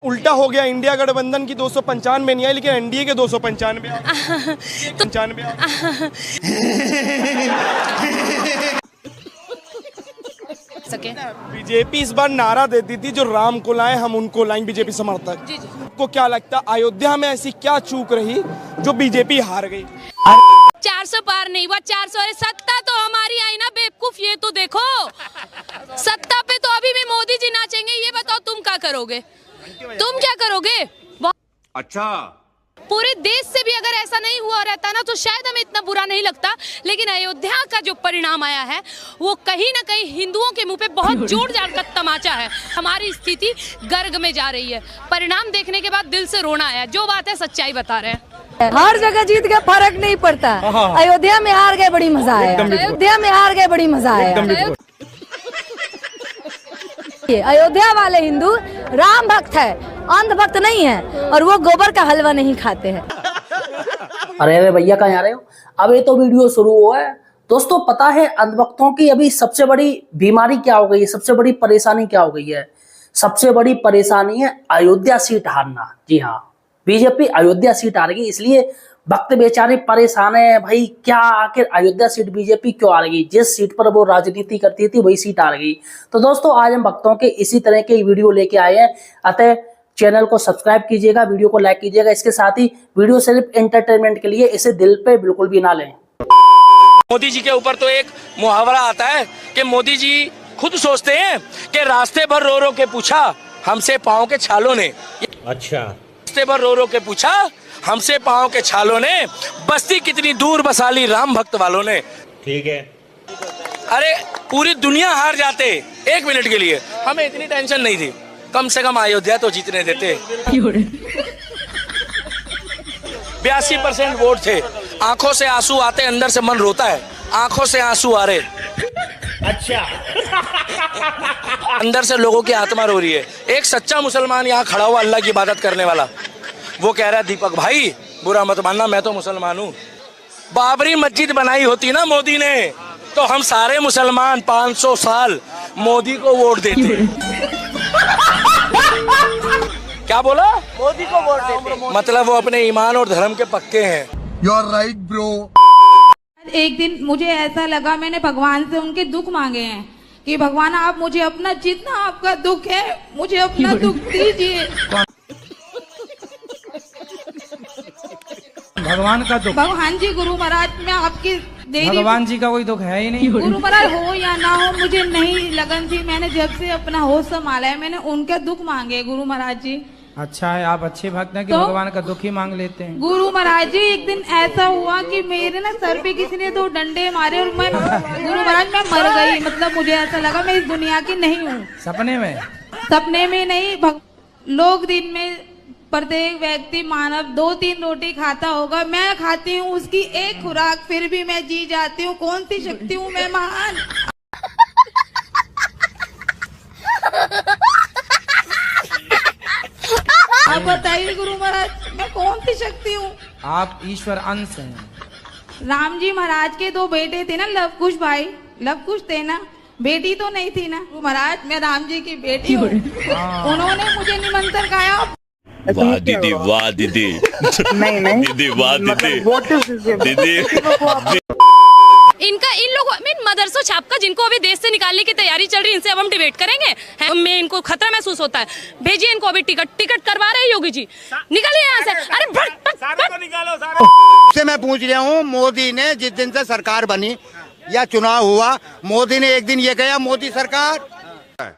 उल्टा हो गया, इंडिया गठबंधन की 295 नहीं आई लेकिन एनडीए के 295 95 सके। बीजेपी इस बार नारा देती थी जो राम को लाए हम उनको लाएंगे, बीजेपी समर्थक। जी जी। आपको क्या लगता अयोध्या में ऐसी क्या चूक रही जो बीजेपी हार गई? 400 पार नहीं हुआ, 400। अरे सत्ता तो हमारी आई ना बेवकूफ, ये तो देखो। सत्ता पे तो अभी भी मोदी जी नाचेंगे, ये बताओ तुम क्या करोगे? तुम क्या करोगे? अच्छा, पूरे देश से भी अगर ऐसा नहीं हुआ रहता ना तो शायद हमें इतना बुरा नहीं लगता, लेकिन अयोध्या का जो परिणाम आया है वो कहीं ना कहीं हिंदुओं के मुंह पे बहुत जोरदार का तमाचा है। हमारी स्थिति गर्ग में जा रही है। परिणाम देखने के बाद दिल से रोना आया। जो बात है सच्चाई बता रहे हैं। हर जगह जीत के फर्क नहीं पड़ता। अयोध्या में हार गए बड़ी मजा आया। अयोध्या में हार गए बड़ी मजा आया। अयोध्या वाले हिंदू राम भक्त है, अंध भक्त नहीं है, और वो गोबर का हलवा नहीं खाते हैं। अरे भैया कहाँ जा रहे हो? अब ये तो वीडियो शुरू हुआ है। दोस्तों पता है अंधभक्तों की अभी सबसे बड़ी बीमारी क्या हो गई है, सबसे बड़ी परेशानी क्या हो गई है? सबसे बड़ी परेशानी है अयोध्या सीट हारना। जी हाँ, बीजेपी अयोध्या सीट हार गई, इसलिए भक्त बेचारे परेशान है। भाई क्या आखिर अयोध्या सीट बीजेपी क्यों हार गई? जिस सीट पर वो राजनीति करती थी वही सीट हार गई। तो दोस्तों आज हम भक्तों के इसी तरह के वीडियो लेके आए हैं, अतः चैनल को सब्सक्राइब कीजिएगा, वीडियो को लाइक कीजिएगा। इसके साथ ही वीडियो सिर्फ एंटरटेनमेंट के लिए, इसे दिल पे बिल्कुल भी ना लें। मोदी जी के ऊपर तो एक मुहावरा आता है कि मोदी जी खुद सोचते हैं कि रास्ते भर रो रो के पूछा हमसे पाँव के छालों ने। अच्छा, रास्ते भर रो रो के पूछा हमसे पाँव के छालों ने, बस्ती कितनी दूर बसा ली राम भक्त वालों ने। ठीक है। अरे पूरी दुनिया हार जाते एक मिनट के लिए, हमें इतनी टेंशन नहीं थी। कम से कम अयोध्या तो जीतने देते। 82% वोट थे। आंखों से आंसू आते, अंदर से मन रोता है। आंखों से आंसू आ रहे, अच्छा। अंदर से लोगों की आत्मा रो रही है। एक सच्चा मुसलमान यहाँ खड़ा हुआ, अल्लाह की इबादत करने वाला, वो कह रहा है दीपक भाई बुरा मत मानना, मैं तो मुसलमान हूँ। बाबरी मस्जिद बनाई होती ना मोदी ने तो हम सारे मुसलमान 500 साल मोदी को वोट देते। क्या बोला? मोदी को वोट देते। मतलब वो अपने ईमान और धर्म के पक्के हैं। You are right bro. एक दिन मुझे ऐसा लगा, मैंने भगवान से उनके दुख मांगे हैं कि भगवान आप मुझे अपना, जितना आपका दुख है मुझे अपना दुख दीजिए। भगवान का दुख? भगवान जी, गुरु महाराज मैं आपकी भगवान जी का कोई दुख है ही नहीं। गुरु महाराज हो या ना हो मुझे नहीं लगन थी। मैंने जब से अपना होश संभाला है मैंने उनके दुख मांगे गुरु महाराज जी। अच्छा है, आप अच्छे भक्त हैं कि तो भगवान का दुख ही मांग लेते हैं। गुरु महाराज जी एक दिन ऐसा हुआ कि मेरे ना सर पे किसी ने 2 डंडे मारे और मैं गुरु महाराज मैं मर गई। मतलब मुझे ऐसा लगा मैं इस दुनिया की नहीं हूँ। सपने में? सपने में नहीं। लोग दिन में प्रत्येक व्यक्ति मानव 2-3 रोटी खाता होगा, मैं खाती हूँ उसकी एक खुराक, फिर भी मैं जी जाती हूँ। कौन सी शक्ति हूँ मैं महान? आप बताइए गुरु महाराज मैं कौन सी शक्ति हूँ? आप ईश्वर अंश हैं। राम जी महाराज के 2 बेटे थे ना, लव कुश भाई, लव कुश थे ना, बेटी तो नहीं थी ना। गुरु महाराज मैं राम जी की बेटी हूँ। उन्होंने मुझे निमंत्रण खाया। वाह दीदी, वाह दीदी। नहीं दीदी, वाह दीदी। दीदी इनका इन लोगों मदरसों छाप का जिनको अभी देश से निकालने की तैयारी चल रही है, इनसे अब हम डिबेट करेंगे। हमें इनको खतरा महसूस होता है। भेजिए इनको अभी। टिकट करवा रहे हैं योगी जी, निकलिए यहाँ से। अरे सारे को निकालो, सारे। से मैं पूछ रहा हूँ, मोदी ने जिस दिन से सरकार बनी या चुनाव हुआ, मोदी ने एक दिन ये कहा मोदी सरकार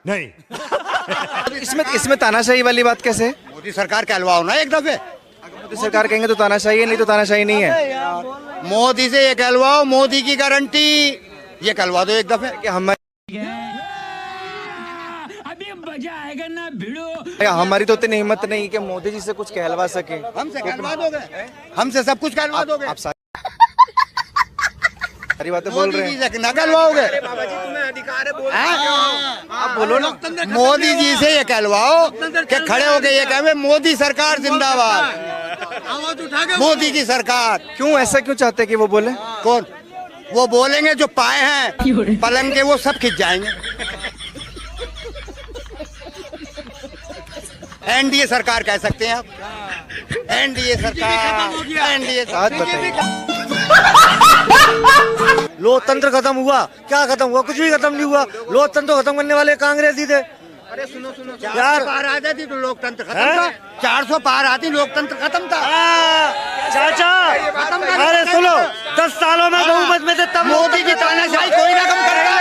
नहीं। इसमें तानाशाही वाली बात कैसे? मोदी सरकार कहलवाओ ना एक दफे। मोदी सरकार कहेंगे तो तानाशाही है, नहीं तो तानाशाही नहीं है। मोदी से ये कहलवाओ, मोदी की गारंटी, ये कहलवा दो एक दफे कि हमारी तो इतनी हिम्मत नहीं कि मोदी जी से कुछ कहलवा सके। हमसे कहलवा दोगे? हमसे सब कुछ कहलवा दोगे? आप सारी बातें बोल रहे हैं, ना कहलवाओगे? आप बोलो ना। मोदी जी से ये कहलवाओ कि खड़े हो गए ये कहे मोदी सरकार जिंदाबाद, मोदी की सरकार। क्यों ऐसा क्यों चाहते हैं कि वो बोले? कौन? वो बोलेंगे जो पाए हैं पलंग के, वो सब खिंच जाएंगे। एनडीए सरकार कह सकते हैं आप। एनडीए सरकार, एनडीए लोकतंत्र खत्म हुआ, क्या खत्म हुआ? कुछ भी खत्म नहीं हुआ। लोकतंत्र खत्म करने वाले कांग्रेस ही थे। अरे सुनो यार, पार आ जाती तो लोकतंत्र खत्म था। 400 पार आती लोकतंत्र खत्म था। चाचा अरे सुनो, 10 सालों में बहुमत में थे तब मोदी की तानाशाही कोई ना कम करेगा।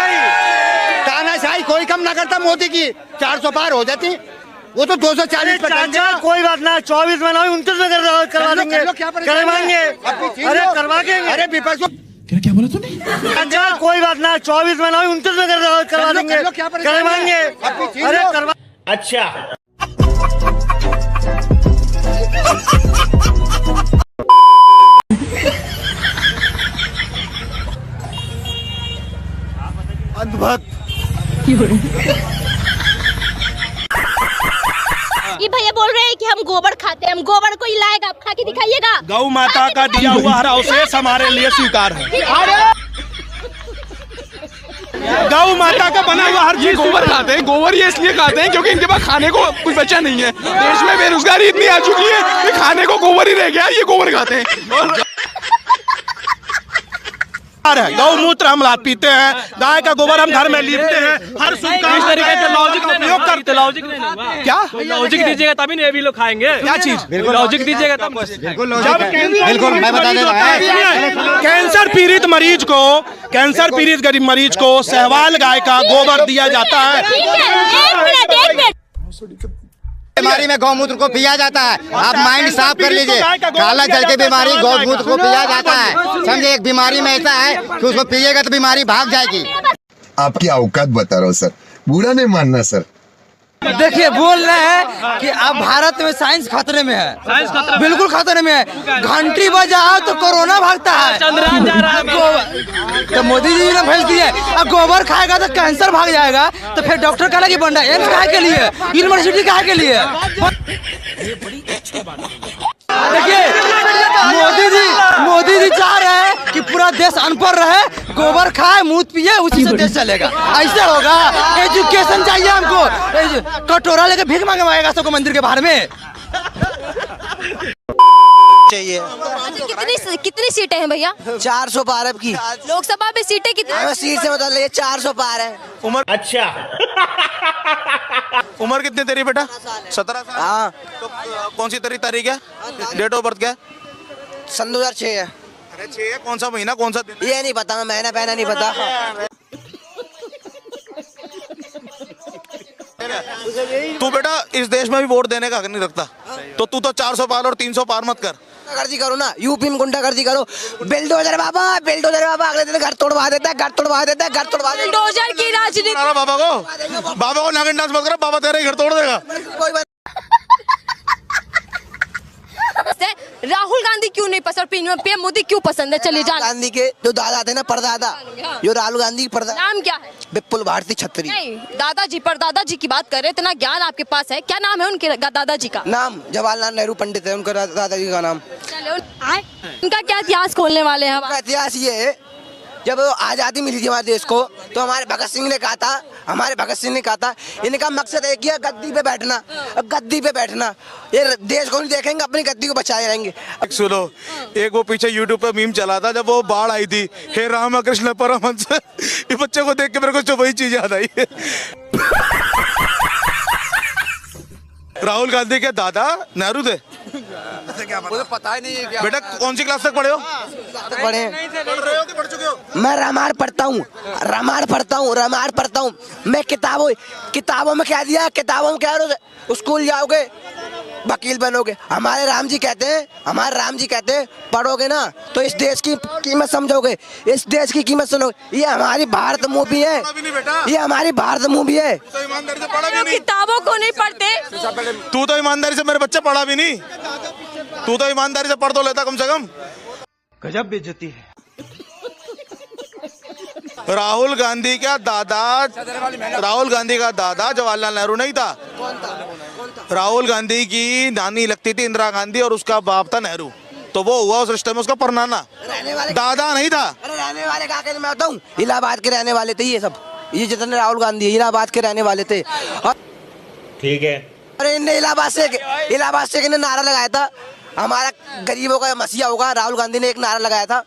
तानाशाही कोई कम ना करता मोदी की। 400 पार हो जाती, वो तो 240 पर चाचा कोई बात ना, 24 में ना 29 में करवा देंगे, करवाएंगे। अरे करवा के, अरे विपक्ष क्या बोला तूने? चाचा कोई बात ना, 24 में ना 29 में करवा देंगे, करवाएंगे। अरे करवा। अच्छा अंधभक्त ये भैया बोल रहे हैं कि हम गोबर खाते हैं, हम गोबर कोई लाएगा, आप खा के दिखाइएगा। गौ माता का दिया हुआ हर अवशेष हमारे लिए स्वीकार है। गौ माता का बना हुआ हर चीज गोबर खाते हैं। गोबर ये इसलिए खाते हैं क्योंकि इनके पास खाने को कुछ बचा नहीं है। देश में बेरोजगारी इतनी आ चुकी है कि खाने को गोबर ही रह गया, ये गोबर खाते हैं। गौमूत्र हम लाद पीते हैं, गाय का गोबर हम घर में लीपते हैं। हर शुभ काम इस तरीके से लॉजिक उपयोग करते। लॉजिक नहीं होगा। क्या लॉजिक दीजिएगा तभी नहीं, ये भी लोग खाएंगे। क्या चीज? लॉजिक दीजिएगा तब। बिल्कुल मैं बता देता। कैंसर पीड़ित मरीज को, कैंसर पीड़ित गरीब मरीज को सहवाल गाय का गोबर दिया जाता है। बीमारी में गौमूत्र को पिया जाता है। आप माइंड साफ कर लीजिए। काला जल की बीमारी गौमूत्र को पिया जाता है। समझे, एक बीमारी में ऐसा है कि उसको पिएगा तो बीमारी भाग जाएगी। आपकी औकात बता रहा हूँ सर, बुरा नहीं मानना सर। देखिए बोल रहे हैं कि अब भारत में साइंस खतरे में है। साइंस खतरे में, बिल्कुल खतरे में है। घंटी बजाओ तो कोरोना भागता है। चंद्रयान जा रहा है। तो मोदी जी ने भेज दिया। अब गोबर खाएगा तो कैंसर भाग जाएगा, तो फिर डॉक्टर कहना कि बन रहा है। एम्स काहे के लिए, यूनिवर्सिटी काहे के लिए? देखिए मोदी जी चाह रहे हैं कि पूरा देश अनपढ़ रहे, गोबर खाए, मूत पिए, उसी से देश चलेगा। ऐसे होगा? एजुकेशन चाहिए हमको। कटोरा लेके भीख मांगेगा सबको मंदिर के बाहर में चाहिए। कितनी सीटें हैं भैया? 400 पार है की। लोकसभा में सीटें कितनी? सीट से बता रही है 400 पार है। उम्र अच्छा उम्र कितनी तेरी बेटा? 17 साल। हाँ। तो कौन सी तेरी तारीख है? डेट ऑफ बर्थ क्या? सन 2006 है। अरे 6 है, कौन सा महीना कौन सा दिन? ये नहीं पता, महीना पहना नहीं पता। तू बेटा इस देश में भी वोट देने का हक नहीं रखता, तो तू तो 400 पार और 300 पार मत कर। गुंडागर्दी करो ना, यूपी में गुंडागर्दी करो। बिल्डोजर बाबा अगले दिन घर तोड़वा देता है, घर तोड़वा देता है, घर तोड़वा देता है। बिल्डोजर की राजनीति। बाबा को नागिन डांस मत करो, बाबा तेरा ही घर तोड़ देगा। कोई बात राहुल गांधी क्यों नहीं पसंद, पीएम मोदी क्यों पसंद है? चलिए जान। गांधी के जो दादा थे ना, परदादा, जो राहुल गांधी परदादा, नाम क्या है? विपुल भारती छत्री। नहीं, दादाजी परदादाजी की बात कर रहे, इतना ज्ञान आपके पास है, क्या नाम है उनके दादाजी का? नाम जवाहरलाल नेहरू पंडित है उनका दादाजी का नाम। उनका क्या इतिहास खोलने वाले हैं हम? इतिहास ये है, जब आज़ादी मिली थी हमारे देश को, तो हमारे भगत सिंह ने कहा था, इनका मकसद एक ही है, गद्दी पे बैठना। ये देश को नहीं देखेंगे, अपनी गद्दी को बचाए रहेंगे। सुनो, एक वो पीछे यूट्यूब पे मीम चला था, जब वो बाढ़ आई थी, हे राम कृष्ण परमहंस, ये बच्चे को देख के मेरे को तो वही चीज याद आई। राहुल गांधी के दादा नेहरू थे। मुझे पता ही नहीं है क्या। बेटा कौन सी क्लास तक पढ़े हो? पढ़ चुके हो? मैं रामायण पढ़ता हूँ। मैं किताबों में क्या दिया, स्कूल जाओगे वकील बनोगे। हमारे राम जी कहते हैं पढ़ोगे ना तो इस देश की कीमत समझोगे, इस देश की कीमत सुनोगे। ये हमारी भारत मूवी है, किताबों को नहीं पढ़ते। तू तो ईमानदारी से, मेरे बच्चे पढ़ा भी नहीं, तू तो ईमानदारी से पढ़ तो लेता कम से कम। गजब बेइज्जती है। राहुल गांधी का दादा जवाहरलाल नेहरू नहीं था। राहुल गांधी की नानी लगती थी इंदिरा गांधी और उसका बाप था नेहरू, तो वो हुआ उस रिश्ते में उसका परनाना, दादा नहीं था। रहने वाले कहाँ के? मैं बताऊँ, इलाहाबाद के रहने वाले थे ये सब, ये जितने राहुल गांधी इलाहाबाद के रहने वाले थे। ठीक है। अरे इनने इलाहाबाद से इन्हें नारा लगाया था, हमारा गरीबों का मसीहा होगा। राहुल गांधी ने एक नारा लगाया था,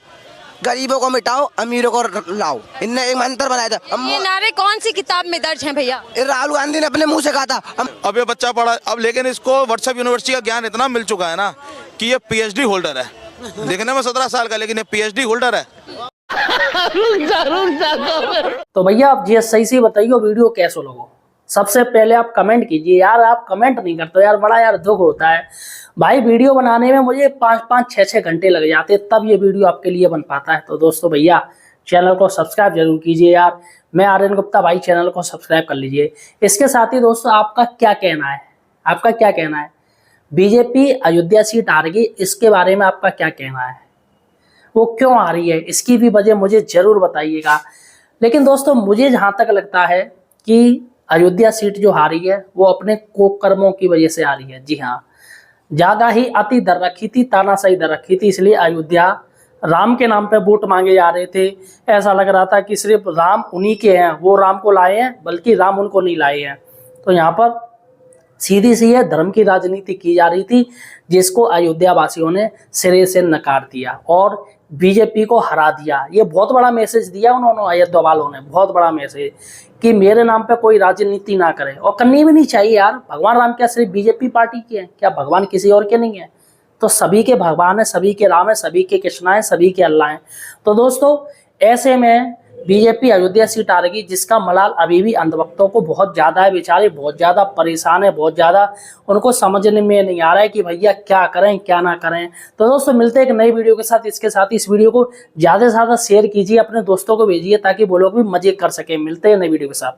गरीबों को मिटाओ अमीरों को लाओ। इनने एक मंत्र बनाया था। ये नारे कौन सी किताब में दर्ज हैं भैया? राहुल गांधी ने अपने मुंह से कहा था। अब ये बच्चा पढ़ा अब, लेकिन इसको व्हाट्सएप यूनिवर्सिटी का ज्ञान इतना मिल चुका है ना कि ये PhD होल्डर है। देखने में 17 साल का, लेकिन ये PhD होल्डर है। तो भैया आप जी सही से बताइए वीडियो कैसे लोगों। सबसे पहले आप कमेंट कीजिए यार, आप कमेंट नहीं करते यार, बड़ा यार दुख होता है भाई। वीडियो बनाने में मुझे 5-5, 6-6 घंटे लग जाते तब ये वीडियो आपके लिए बन पाता है। तो दोस्तों भैया चैनल को सब्सक्राइब जरूर कीजिए यार। मैं आर्यन गुप्ता, भाई चैनल को सब्सक्राइब कर लीजिए। इसके साथ ही दोस्तों आपका क्या कहना है, आपका क्या कहना है? बीजेपी अयोध्या सीट आ रही, इसके बारे में आपका क्या कहना है? वो क्यों आ रही है, इसकी भी वजह मुझे जरूर बताइएगा। लेकिन दोस्तों मुझे जहाँ तक लगता है कि अयोध्या सीट जो हारी है वो अपने कुकर्मों की वजह से आ रही है। जी हाँ, ज़्यादा ही अति दर रखी थी, तानाशाही दर रखी थी, इसलिए अयोध्या राम के नाम पे वोट मांगे जा रहे थे। ऐसा लग रहा था कि सिर्फ राम उन्हीं के हैं, वो राम को लाए हैं, बल्कि राम उनको नहीं लाए हैं। तो यहाँ पर सीधी सी है धर्म की राजनीति की जा रही थी, जिसको अयोध्या वासियों ने सिरे से नकार दिया और बीजेपी को हरा दिया। ये बहुत बड़ा मैसेज दिया उन्होंने, अयोध्या वालों ने बहुत बड़ा मैसेज कि मेरे नाम पे कोई राजनीति ना करे, और करनी भी नहीं चाहिए यार। भगवान राम क्या सिर्फ बीजेपी पार्टी के हैं क्या? भगवान किसी और के नहीं है? तो सभी के भगवान है, सभी के राम है, सभी के कृष्णा है, सभी के अल्लाह है। तो दोस्तों ऐसे में बीजेपी अयोध्या सीट आ रही, जिसका मलाल अभी भी अंधभक्तों को बहुत ज़्यादा है। बेचारे बहुत ज़्यादा परेशान है, बहुत ज़्यादा उनको समझने में नहीं आ रहा है कि भैया क्या करें क्या ना करें। तो दोस्तों मिलते हैं एक नई वीडियो के साथ। इसके साथ इस वीडियो को ज़्यादा से ज़्यादा शेयर कीजिए, अपने दोस्तों को भेजिए ताकि वो लोग भी मजे कर सकें। मिलते हैं नई वीडियो के साथ।